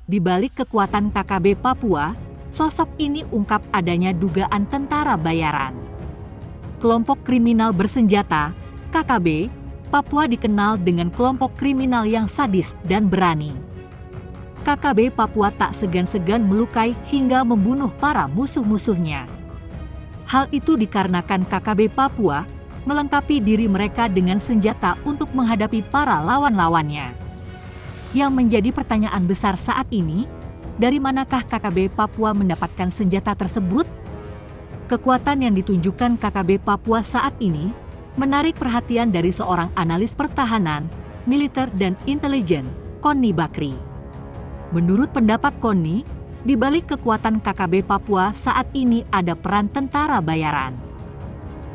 Di balik kekuatan KKB Papua, sosok ini ungkap adanya dugaan tentara bayaran. Kelompok kriminal bersenjata, KKB, Papua dikenal dengan kelompok kriminal yang sadis dan berani. KKB Papua tak segan-segan melukai hingga membunuh para musuh-musuhnya. Hal itu dikarenakan KKB Papua melengkapi diri mereka dengan senjata untuk menghadapi para lawan-lawannya. Yang menjadi pertanyaan besar saat ini, dari manakah KKB Papua mendapatkan senjata tersebut? Kekuatan yang ditunjukkan KKB Papua saat ini menarik perhatian dari seorang analis pertahanan, militer dan intelijen, Konni Bakri. Menurut pendapat Konni, di balik kekuatan KKB Papua saat ini ada peran tentara bayaran.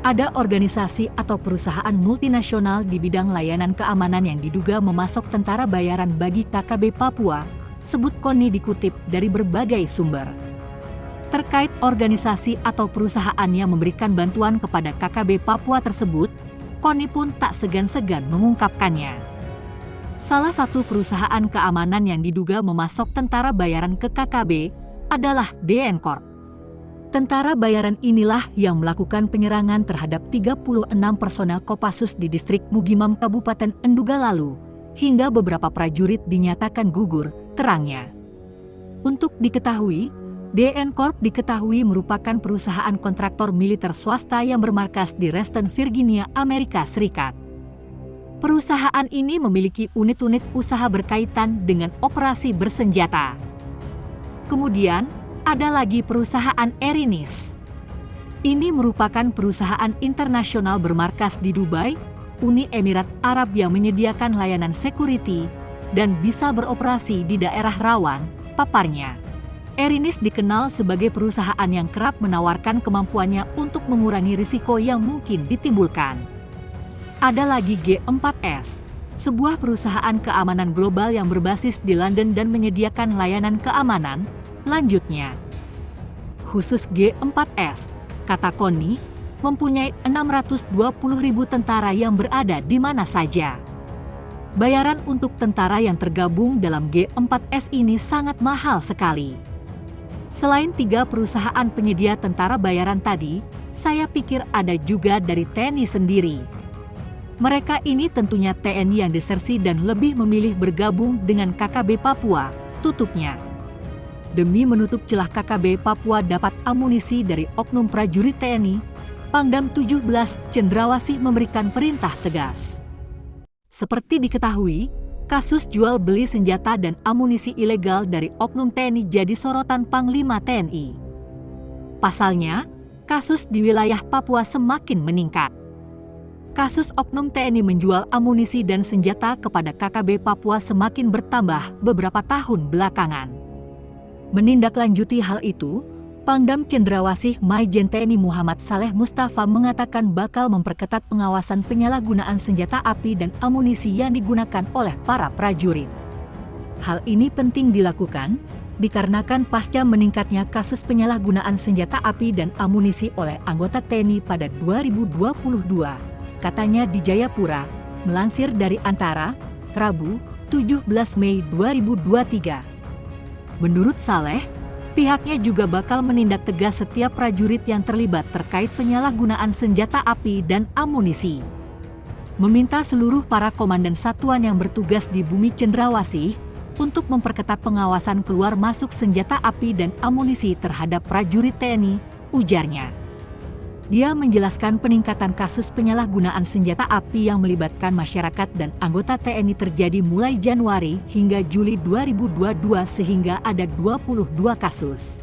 Ada organisasi atau perusahaan multinasional di bidang layanan keamanan yang diduga memasok tentara bayaran bagi KKB Papua, sebut Konni dikutip dari berbagai sumber. Terkait organisasi atau perusahaan yang memberikan bantuan kepada KKB Papua tersebut, Konni pun tak segan-segan mengungkapkannya. Salah satu perusahaan keamanan yang diduga memasok tentara bayaran ke KKB adalah DN Corp. Tentara bayaran inilah yang melakukan penyerangan terhadap 36 personel Kopassus di distrik Mugimam Kabupaten Enduga lalu, hingga beberapa prajurit dinyatakan gugur, terangnya. Untuk diketahui, DN Corp diketahui merupakan perusahaan kontraktor militer swasta yang bermarkas di Reston, Virginia, Amerika Serikat. Perusahaan ini memiliki unit-unit usaha berkaitan dengan operasi bersenjata. Kemudian, ada lagi perusahaan Erinis. Ini merupakan perusahaan internasional bermarkas di Dubai, Uni Emirat Arab yang menyediakan layanan security dan bisa beroperasi di daerah rawan, paparnya. Erinis dikenal sebagai perusahaan yang kerap menawarkan kemampuannya untuk mengurangi risiko yang mungkin ditimbulkan. Ada lagi G4S, sebuah perusahaan keamanan global yang berbasis di London dan menyediakan layanan keamanan. Lanjutnya, khusus G4S, kata Konni, mempunyai 620.000 tentara yang berada di mana saja. Bayaran untuk tentara yang tergabung dalam G4S ini sangat mahal sekali. Selain 3 perusahaan penyedia tentara bayaran tadi, saya pikir ada juga dari TNI sendiri. Mereka ini tentunya TNI yang desersi dan lebih memilih bergabung dengan KKB Papua, tutupnya. Demi menutup celah KKB Papua dapat amunisi dari oknum prajurit TNI, Pangdam 17 Cendrawasih memberikan perintah tegas. Seperti diketahui, kasus jual beli senjata dan amunisi ilegal dari oknum TNI jadi sorotan Panglima TNI. Pasalnya, kasus di wilayah Papua semakin meningkat. Kasus oknum TNI menjual amunisi dan senjata kepada KKB Papua semakin bertambah beberapa tahun belakangan. Menindaklanjuti hal itu, Pangdam Cendrawasih Maijen TNI Muhammad Saleh Mustafa mengatakan bakal memperketat pengawasan penyalahgunaan senjata api dan amunisi yang digunakan oleh para prajurit. Hal ini penting dilakukan, dikarenakan pasca meningkatnya kasus penyalahgunaan senjata api dan amunisi oleh anggota TNI pada 2022, katanya di Jayapura, melansir dari Antara, Rabu, 17 Mei 2023. Menurut Saleh, pihaknya juga bakal menindak tegas setiap prajurit yang terlibat terkait penyalahgunaan senjata api dan amunisi. Meminta seluruh para komandan satuan yang bertugas di Bumi Cendrawasih untuk memperketat pengawasan keluar masuk senjata api dan amunisi terhadap prajurit TNI, ujarnya. Dia menjelaskan peningkatan kasus penyalahgunaan senjata api yang melibatkan masyarakat dan anggota TNI terjadi mulai Januari hingga Juli 2022 sehingga ada 22 kasus.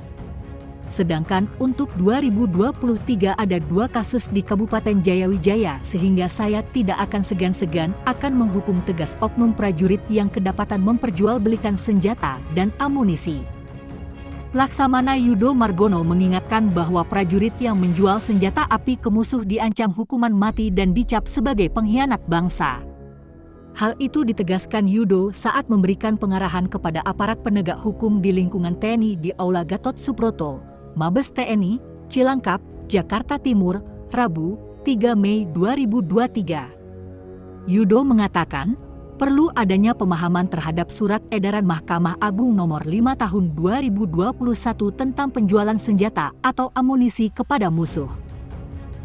Sedangkan untuk 2023 ada 2 kasus di Kabupaten Jayawijaya sehingga saya tidak akan segan-segan akan menghukum tegas oknum prajurit yang kedapatan memperjualbelikan senjata dan amunisi. Laksamana Yudo Margono mengingatkan bahwa prajurit yang menjual senjata api ke musuh diancam hukuman mati dan dicap sebagai pengkhianat bangsa. Hal itu ditegaskan Yudo saat memberikan pengarahan kepada aparat penegak hukum di lingkungan TNI di Aula Gatot Subroto, Mabes TNI, Cilangkap, Jakarta Timur, Rabu, 3 Mei 2023. Yudo mengatakan, perlu adanya pemahaman terhadap Surat Edaran Mahkamah Agung Nomor 5 Tahun 2021 tentang penjualan senjata atau amunisi kepada musuh.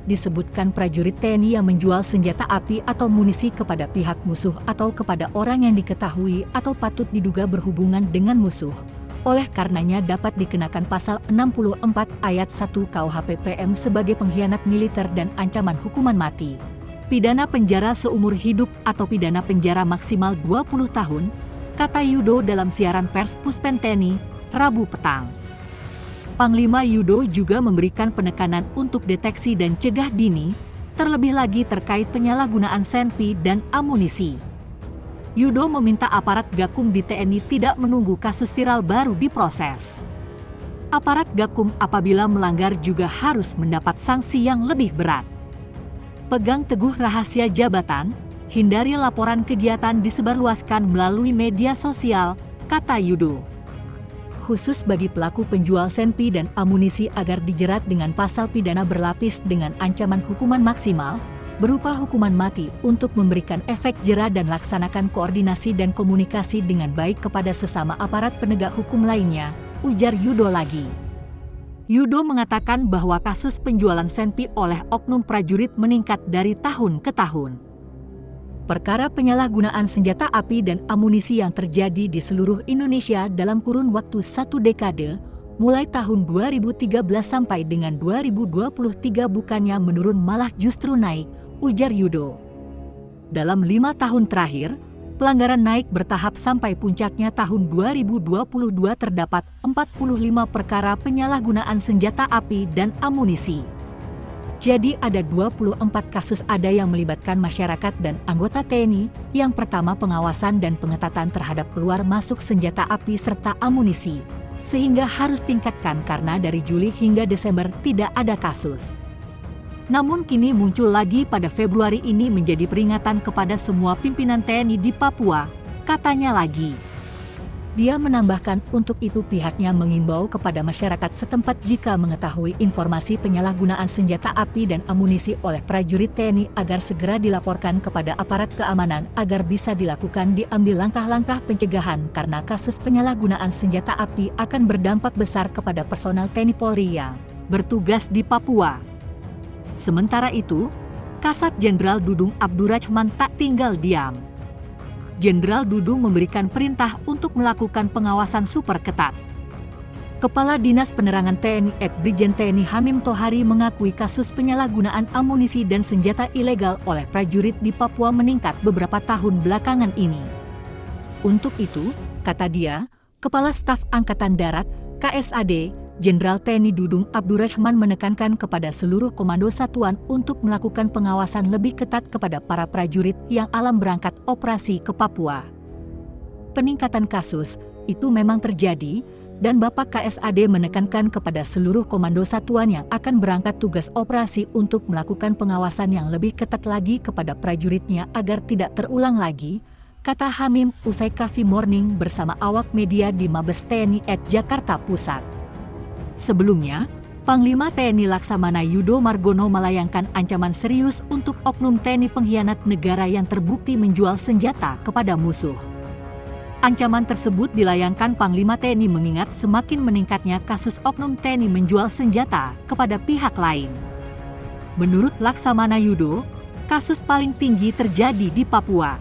Disebutkan prajurit TNI yang menjual senjata api atau munisi kepada pihak musuh atau kepada orang yang diketahui atau patut diduga berhubungan dengan musuh. Oleh karenanya dapat dikenakan pasal 64 ayat 1 KUHP PM sebagai pengkhianat militer dan ancaman hukuman mati, pidana penjara seumur hidup atau pidana penjara maksimal 20 tahun, kata Yudo dalam siaran pers Puspen TNI, Rabu petang. Panglima Yudo juga memberikan penekanan untuk deteksi dan cegah dini, terlebih lagi terkait penyalahgunaan senpi dan amunisi. Yudo meminta aparat Gakum di TNI tidak menunggu kasus viral baru diproses. Aparat Gakum apabila melanggar juga harus mendapat sanksi yang lebih berat. Pegang teguh rahasia jabatan, hindari laporan kegiatan disebarluaskan melalui media sosial, kata Yudo. Khusus bagi pelaku penjual senpi dan amunisi agar dijerat dengan pasal pidana berlapis dengan ancaman hukuman maksimal, berupa hukuman mati untuk memberikan efek jera dan laksanakan koordinasi dan komunikasi dengan baik kepada sesama aparat penegak hukum lainnya, ujar Yudo lagi. Yudo mengatakan bahwa kasus penjualan senpi oleh oknum prajurit meningkat dari tahun ke tahun. Perkara penyalahgunaan senjata api dan amunisi yang terjadi di seluruh Indonesia dalam kurun waktu 1 dekade, mulai tahun 2013 sampai dengan 2023 bukannya menurun malah justru naik, ujar Yudo. Dalam 5 tahun terakhir, pelanggaran naik bertahap sampai puncaknya tahun 2022 terdapat 45 perkara penyalahgunaan senjata api dan amunisi. Jadi ada 24 kasus ada yang melibatkan masyarakat dan anggota TNI, yang pertama pengawasan dan pengetatan terhadap keluar masuk senjata api serta amunisi, sehingga harus tingkatkan karena dari Juli hingga Desember tidak ada kasus. Namun kini muncul lagi pada Februari ini menjadi peringatan kepada semua pimpinan TNI di Papua, katanya lagi. Dia menambahkan untuk itu pihaknya mengimbau kepada masyarakat setempat jika mengetahui informasi penyalahgunaan senjata api dan amunisi oleh prajurit TNI agar segera dilaporkan kepada aparat keamanan agar bisa diambil langkah-langkah pencegahan karena kasus penyalahgunaan senjata api akan berdampak besar kepada personel TNI Polri yang bertugas di Papua. Sementara itu, Kasat Jenderal Dudung Abdurrahman tak tinggal diam. Jenderal Dudung memberikan perintah untuk melakukan pengawasan super ketat. Kepala Dinas Penerangan TNI Brigjen TNI Hamim Tohari mengakui kasus penyalahgunaan amunisi dan senjata ilegal oleh prajurit di Papua meningkat beberapa tahun belakangan ini. Untuk itu, kata dia, Kepala Staf Angkatan Darat, KSAD, Jenderal TNI Dudung Abdurrahman menekankan kepada seluruh komando satuan untuk melakukan pengawasan lebih ketat kepada para prajurit yang alam berangkat operasi ke Papua. Peningkatan kasus itu memang terjadi, dan Bapak KSAD menekankan kepada seluruh komando satuan yang akan berangkat tugas operasi untuk melakukan pengawasan yang lebih ketat lagi kepada prajuritnya agar tidak terulang lagi, kata Hamim usai Coffee Morning bersama awak media di Mabes TNI Jakarta Pusat. Sebelumnya, Panglima TNI Laksamana Yudo Margono melayangkan ancaman serius untuk oknum TNI pengkhianat negara yang terbukti menjual senjata kepada musuh. Ancaman tersebut dilayangkan Panglima TNI mengingat semakin meningkatnya kasus oknum TNI menjual senjata kepada pihak lain. Menurut Laksamana Yudo, kasus paling tinggi terjadi di Papua.